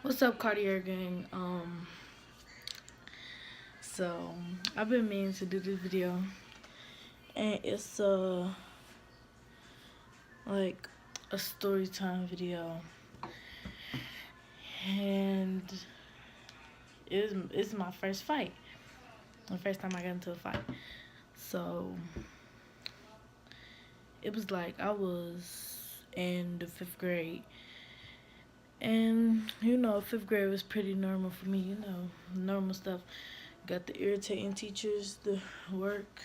What's up, Cartier gang? So I've been meaning to do this video, and it's like a story time video, and it's my first fight, the first time I got into a fight. So it was like I was in the fifth grade, and fifth grade was pretty normal for me. Normal stuff. Got the irritating teachers, the work.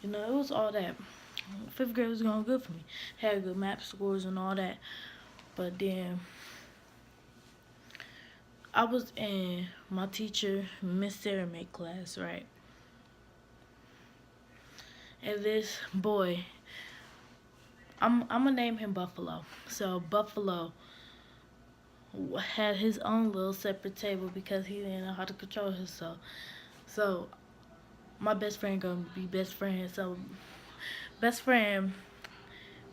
It was all that. Fifth grade was going good for me. Had good map scores and all that. But then I was in my teacher Miss Sarah May class, right? And this boy, I'm gonna name him Buffalo. So Buffalo had his own little separate table because he didn't know how to control himself. So my best friend gonna be best friend. So best friend,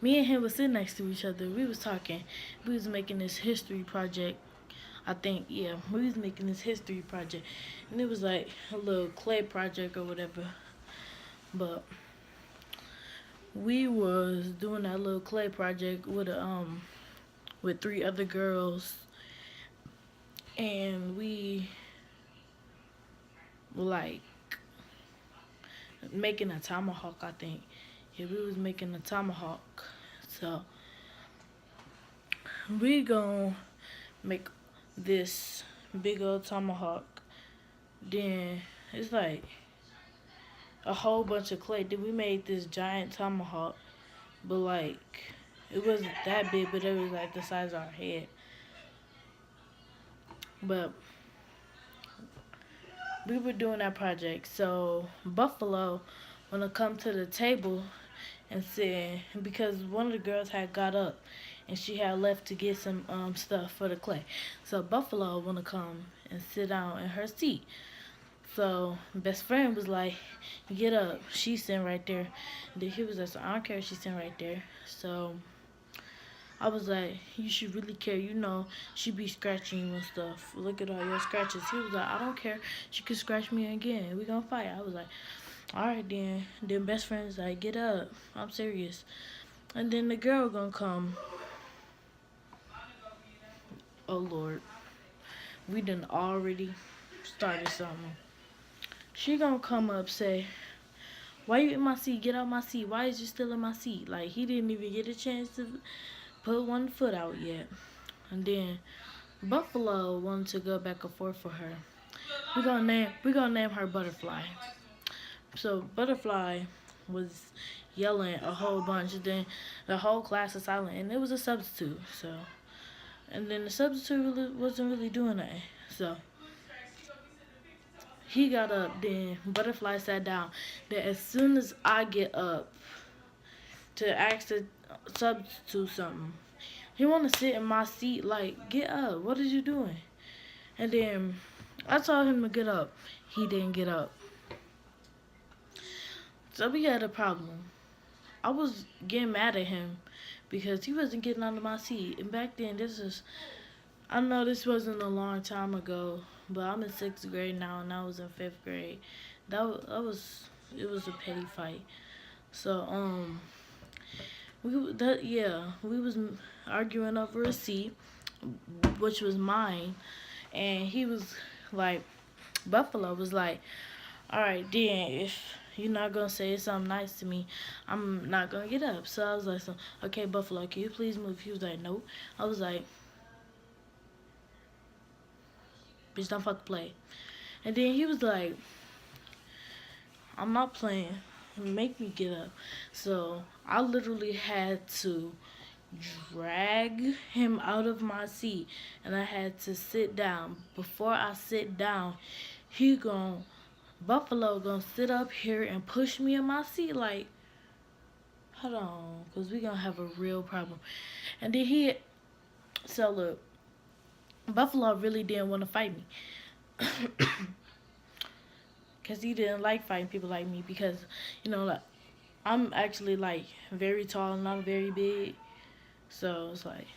me and him was sitting next to each other. We was talking. We was making this history project. I think, yeah, we was making this history project, and it was like a little clay project or whatever. But we was doing that little clay project with three other girls, and we were like making a tomahawk. I think, yeah, we was making a tomahawk. So we gonna make this big old tomahawk. Then it's like a whole bunch of clay. Then we made this giant tomahawk, but like it wasn't that big, but it was like the size of our head. But we were doing that project. So Buffalo wanna come to the table and sit because one of the girls had got up and she had left to get some stuff for the clay. So Buffalo wanna come and sit down in her seat. So best friend was like, "Get up." She's sitting right there. Then he was like, "So I don't care if she's sitting right there." So I was like, "You should really care. She be scratching you and stuff. Look at all your scratches." He was like, "I don't care. She could scratch me again. We gonna fight." I was like, "All right then." Then best friend was like, "Get up. I'm serious." And then the girl gonna come. Oh Lord, we done already started something. She gonna come up say, "Why you in my seat? Get out my seat. Why is you still in my seat?" Like he didn't even get a chance to put one foot out yet. And then Buffalo wanted to go back and forth for her. We gonna name her Butterfly. So Butterfly was yelling a whole bunch. Then the whole class was silent, and it was a substitute. So and then the substitute wasn't really doing nothing. So he got up. Then Butterfly sat down. Then as soon as I get up to ask the substitute something, he want to sit in my seat. Like, get up. What are you doing? And then I told him to get up. He didn't get up. So we had a problem. I was getting mad at him because he wasn't getting out of my seat. And back then, I know this wasn't a long time ago, but I'm in sixth grade now, and I was in fifth grade. It was a petty fight. So we was arguing over a seat, which was mine, and he was like, Buffalo was like, "All right, then if you're not gonna say something nice to me, I'm not gonna get up." So I was like, "Okay, Buffalo, can you please move?" He was like, "Nope." I was like, "Bitch, don't fucking play." And then he was like, "I'm not playing. Make me get up." So I literally had to drag him out of my seat, and I had to sit down. Before I sit down, he gon' Buffalo gonna sit up here and push me in my seat like, hold on, cause we gonna have a real problem. And then so look, Buffalo really didn't want to fight me, cause he didn't like fighting people like me because, like I'm actually like very tall and not very big, so it's like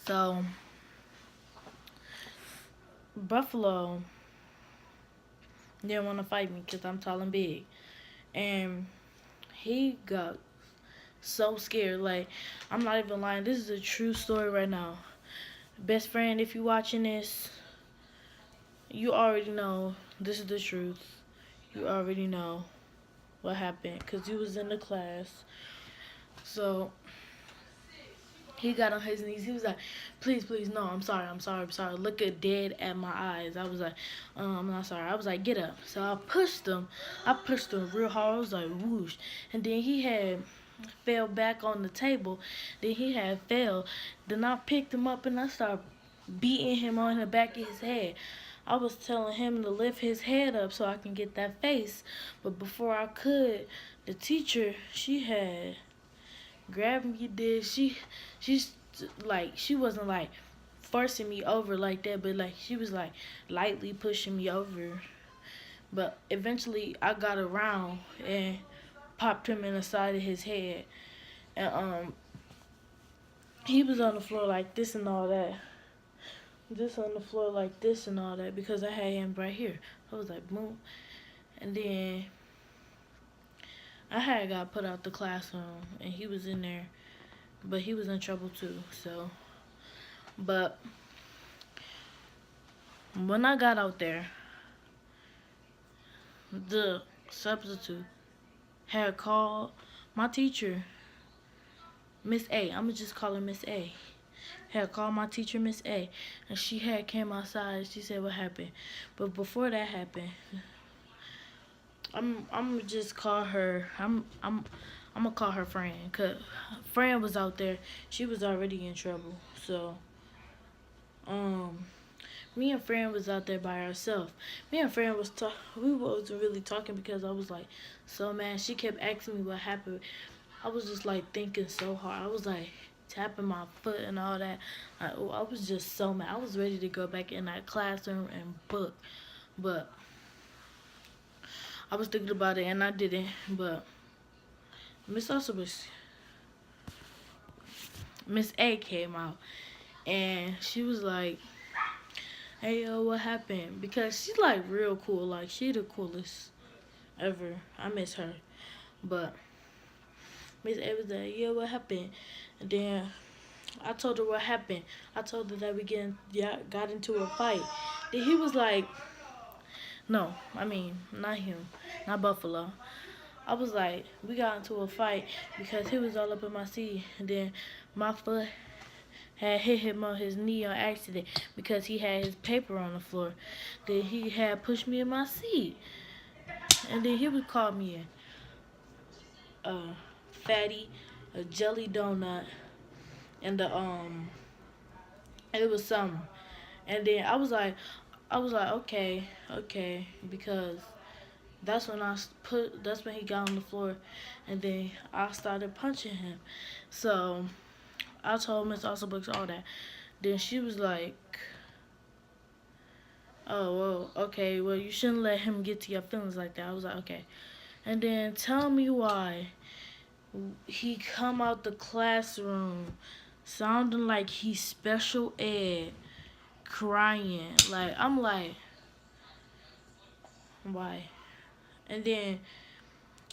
So Buffalo didn't want to fight me because I'm tall and big, and he got so scared. Like, I'm not even lying. This is a true story right now. Best friend, if you watching this, you already know this is the truth. You already know what happened because you was in the class. So he got on his knees. He was like, "Please, please, no. I'm sorry. I'm sorry. I'm sorry." Look at dead at my eyes. I was like, "I'm not sorry." I was like, "Get up." So I pushed him. I pushed him real hard. I was like, whoosh. And then he had fell back on the table. Then he had fell. Then I picked him up and I started beating him on the back of his head. I was telling him to lift his head up so I can get that face. But before I could, the teacher, she had grabbed me. She's like, she wasn't like forcing me over like that, but like she was like lightly pushing me over. But eventually I got around and popped him in the side of his head. And he was on the floor like this and all that. This on the floor like this and all that because I had him right here. I was like boom. And then I had got put out the classroom and he was in there, but he was in trouble too. So, but when I got out there, the substitute had called my teacher, Miss A. I'ma just call her Miss A. Had called my teacher, Miss A, and she had came outside. She said what happened, but before that happened, I'm just call her. I'm gonna call her friend, cause friend was out there. She was already in trouble. So um, me and friend was out there by herself. Me and friend was we wasn't really talking because I was like so mad. She kept asking me what happened. I was just like thinking so hard. I was like tapping my foot and all that. I was just so mad. I was ready to go back in that classroom and book, but I was thinking about it and I didn't. But Miss also was Miss A came out and she was like, "Hey yo, what happened?" Because she's like real cool. Like she the coolest ever. I miss her. But Miss A was like, "Yeah, what happened?" And then I told her what happened. I told her that we got into a fight. Then he was like, no, I mean, not him, not Buffalo. I was like, we got into a fight because he was all up in my seat. And then my foot had hit him on his knee on accident because he had his paper on the floor. Then he had pushed me in my seat. And then he would call me a fatty, a jelly donut, and it was something. And then I was like, okay, okay, because that's when he got on the floor, and then I started punching him. So I told Miss Awesome Books all that. Then she was like, "Oh well, okay, well you shouldn't let him get to your feelings like that." I was like, "Okay." And then tell me why he come out the classroom sounding like he's special ed, crying. Like I'm like, why? And then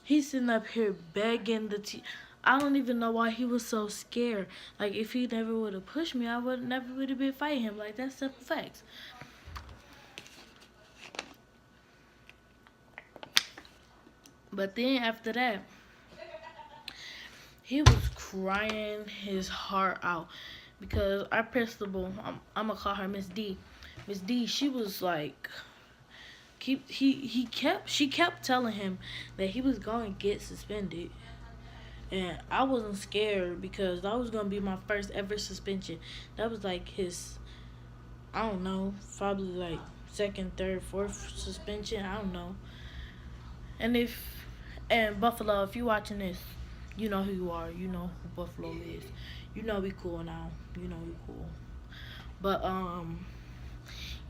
he's sitting up here begging I don't even know why he was so scared. Like if he never would have pushed me, I would never would have been fighting him. Like that's simple facts. But then after that, he was crying his heart out because our principal, I'm gonna call her Miss D. Miss D, she was like, she kept telling him that he was going to get suspended. And I wasn't scared because that was gonna be my first ever suspension. That was like his, I don't know, probably like second, third, fourth suspension. I don't know. And and Buffalo, if you watching this, you know who you are. You know who Buffalo is. You know we cool now. You know we cool. But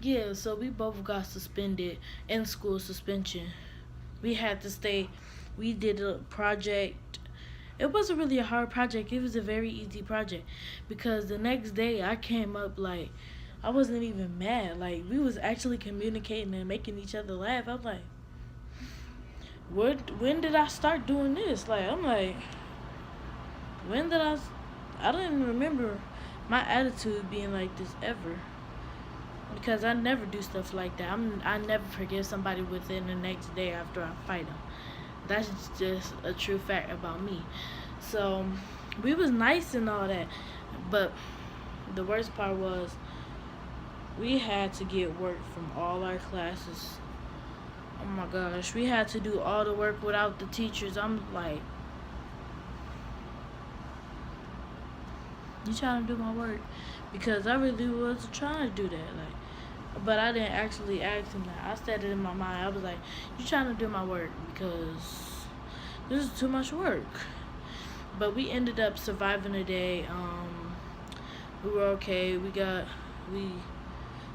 yeah. So we both got suspended, in school suspension. We had to stay. We did a project it wasn't really a hard project. It was a very easy project because the next day I came up like I wasn't even mad. Like we was actually communicating and making each other laugh. I'm like, what? When did I start doing this? Like I'm like, when did I didn't remember my attitude being like this ever. Because I never do stuff like that. I never forgive somebody within the next day after I fight them. That's just a true fact about me. So we was nice and all that, but the worst part was we had to get work from all our classes. Oh my gosh, we had to do all the work without the teachers. I'm like, you trying to do my work? Because I really was trying to do that. Like, but I didn't actually ask him that. I said it in my mind. I was like, you trying to do my work because this is too much work. But we ended up surviving the day. We were okay. We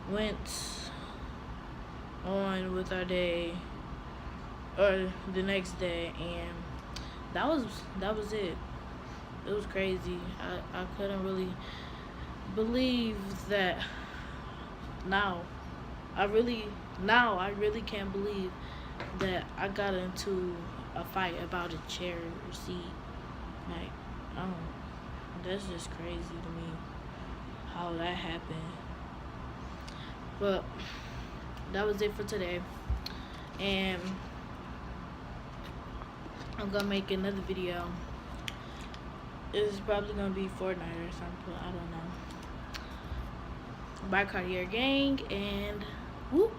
went on with our day or the next day, and that was it. It was crazy. I couldn't really believe that now. I really can't believe that I got into a fight about a chair or seat. Like, I don't. That's just crazy to me how that happened. But that was it for today, and I'm gonna make another video. It's probably gonna be Fortnite or something. I don't know. By Cartier Gang and whoop.